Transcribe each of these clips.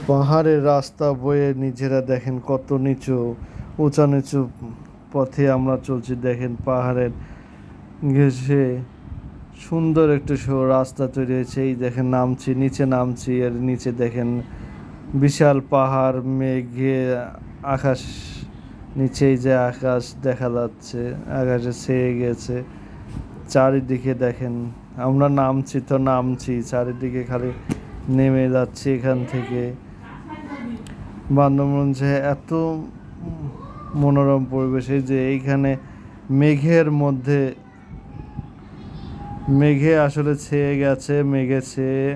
পাহাড়ের রাস্তা বয়ে নিজেরা দেখেন কত নিচু, উঁচা নিচু পথে আমরা চলছি। দেখেন পাহাড়ের ঘেঁষে সুন্দর একটা রাস্তা তৈরি হয়েছে। এই দেখেন নামছি, নিচে নামছি, এর নিচে দেখেন বিশাল পাহাড়, মেঘে আকাশ, নিচেই যে আকাশ দেখা যাচ্ছে, আকাশে ছেয়ে গেছে। চারিদিকে দেখেন আমরা নামছি তো নামছি, চারিদিকে খালি নেমে যাচ্ছি এখান থেকে। বান্দরবন যে এত মনোরম পরিবেশে যে এইখানে মেঘের মধ্যে, মেঘে আসলে ছেয়ে গেছে, মেঘে ছেয়ে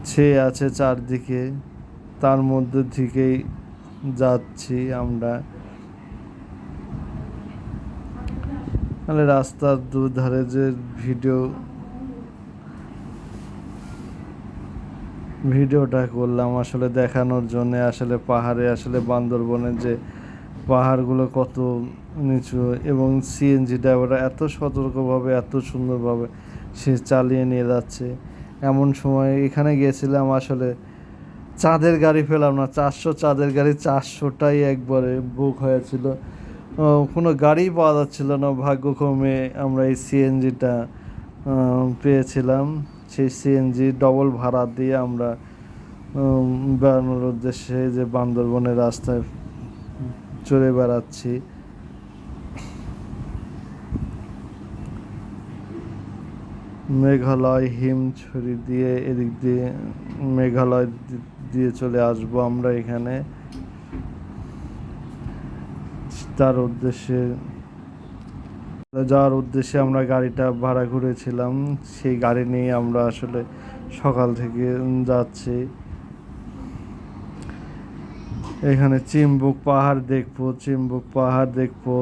ছেয়ে আছে চারদিকে, তার মধ্যে থেকেই যাচ্ছি আমরা। মানে রাস্তার দুধারে যে ভিডিওটা করলাম আসলে দেখানোর জন্য। আসলে পাহাড়ে, আসলে বান্দরবনের যে পাহাড়গুলো কত নিচু, এবং সিএনজি ড্রাইভাররা এত সতর্কভাবে, এত সুন্দরভাবে সে চালিয়ে নিয়ে যাচ্ছে। এমন সময় এখানে গিয়েছিলাম, আসলে চাঁদের গাড়ি পেলাম না। 400 চাঁদের গাড়ি, 400টাই একবারে বুক হয়েছিল। কোনো গাড়ি পাওয়া যাচ্ছিল না। ভাগ্যক্রমে আমরা এই সিএনজিটা পেয়েছিলাম। সেই সিএনজি ডবল ভাড়া দিয়ে আমরা বেড়ানোর উদ্দেশ্যে যে বান্দরবনের রাস্তায় চড়ে বেড়াচ্ছি। মেঘালয় হিমছড়ি দিয়ে এদিক দিয়ে মেঘালয় দিয়ে চলে আসবো আমরা এখানে। তার উদ্দেশ্যে, যাওয়ার উদ্দেশ্যে আমরা গাড়িটা ভাড়া করেছিলাম। সেই গাড়ি নিয়ে আমরা আসলে সকাল থেকে যাচ্ছি। এখানে চিম্বুক পাহাড় দেখবো, চিম্বুক পাহাড় দেখবো।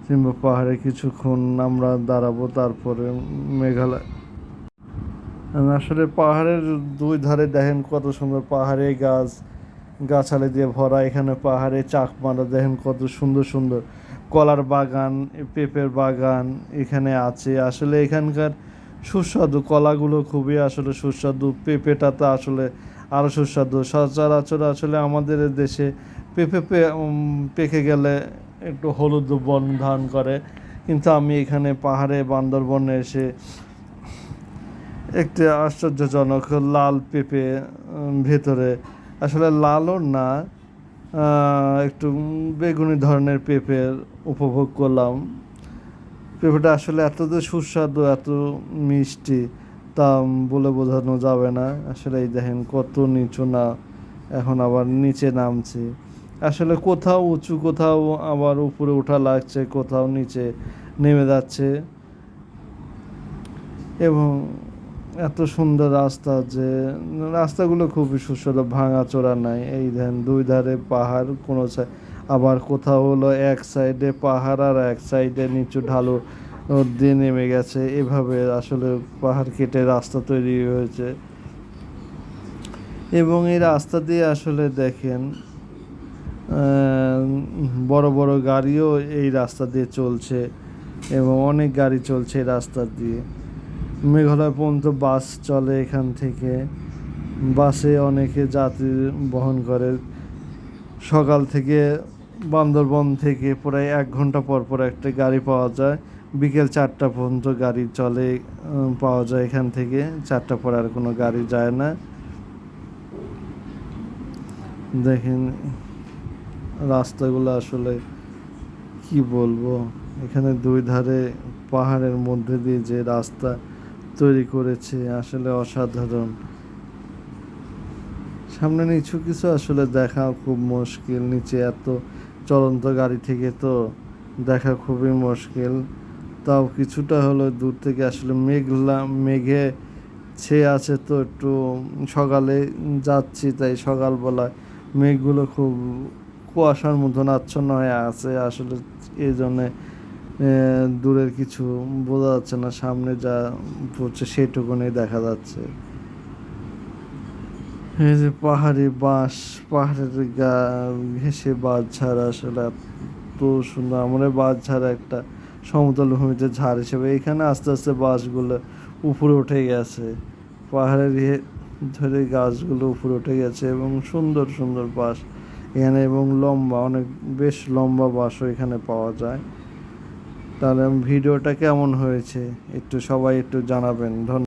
চিম্বুক পাহাড়ে কিছুক্ষণ আমরা দাঁড়াবো, তারপরে মেঘালয়। আসলে পাহাড়ের দুই ধারে দেখেন কত সুন্দর পাহাড়ে গাছালি দিয়ে ভরা। এখানে পাহাড়ে চাকমারা দেখেন কত সুন্দর সুন্দর কলার বাগান, পেঁপের বাগান এখানে আছে। আসলে এখানকার সুস্বাদু কলাগুলো খুবই আসলে সুস্বাদু। পেঁপেটা তো আসলে আরও সুস্বাদু। সচরাচর আসলে আমাদের দেশে পেঁপে পেকে গেলে একটু হলুদ বর্ণ ধারণ করে, কিন্তু আমি এখানে পাহাড়ে বান্দরবনে এসে একটি আশ্চর্যজনক লাল পেঁপে, ভেতরে আসলে লালও না, একটু বেগুনি ধরনের পেঁপের উপভোগ করলাম। পেঁপেটা আসলে এত যে সুস্বাদু, এত মিষ্টি, তা বলে বোঝানো যাবে না। আসলে এই দেখেন কত নিচু না, এখন আবার নিচে নামছি। আসলে কোথাও উঁচু, কোথাও আবার উপরে ওঠা লাগছে, কোথাও নিচে নেমে যাচ্ছে। এবং এত সুন্দর রাস্তা, যে রাস্তাগুলো খুবই সুস্বাদু, ভাঙাচোরা নাই। এই দেখেন দুই ধারে পাহাড়, কোনো আবার কোথাও হলো এক সাইডে পাহাড় আর এক সাইডে নিচু ঢালু দিয়ে নেমে গেছে। এভাবে আসলে পাহাড় কেটে রাস্তা তৈরি হয়েছে। এবং এই রাস্তা দিয়ে আসলে দেখেন বড় বড় গাড়িও এই রাস্তা দিয়ে চলছে, এবং অনেক গাড়ি চলছে এই রাস্তা দিয়ে। মেঘালয় পর্যন্ত বাস চলে এখান থেকে। বাসে অনেকে যাত্রী বহন করে। সকাল থেকে বান্দরবন থেকে প্রায় 1 ঘন্টা পর পর একটা গাড়ি পাওয়া যায়। বিকেল 4টা পর্যন্ত গাড়ি চলে, পাওয়া যায় এখান থেকে। 4টা পর আর কোনো গাড়ি যায় না। দেখেন রাস্তাগুলো আসলে কি বলবো, এখানে দুই ধারে পাহাড়ের মধ্যে দিয়ে যে রাস্তা তৈরি করেছে আসলে অসাধারণ। সামনে নিচু কিছু আসলে দেখা খুব মুশকিল, নিচে এত চলন্ত গাড়ি থেকে তো দেখা খুবই মুশকিল। তাও কিছুটা হলো দূর থেকে আসলে মেঘে ছেয়ে আছে, তো একটু সকালে যাচ্ছি, তাই সকালবেলায় মেঘগুলো খুব কুয়াশার মতন আচ্ছন্ন হয়ে আছে। আসলে এই জন্যে দূরের কিছু বোঝা যাচ্ছে না, সামনে যা পড়ছে সেটুকুনি দেখা যাচ্ছে। এই যে পাহাড়ি বাঁশ, পাহাড়ের ঘেঁষে বাঁশ ঝাড়, আসলে এত সুন্দর। আমরা বাঁশ ঝাড় একটা সমতল ভূমিতে ঝাড় হিসেবে, এখানে আস্তে আস্তে বাঁশগুলো উপরে উঠে গেছে। পাহাড়ের ধরে গাছগুলো উপরে উঠে গেছে এবং সুন্দর সুন্দর বাঁশ এখানে এবং লম্বা অনেক বেশ লম্বা বাঁশও এখানে পাওয়া যায়। তাহলে ভিডিওটা কেমন হয়েছে একটু সবাই একটু জানাবেন। ধন্যবাদ।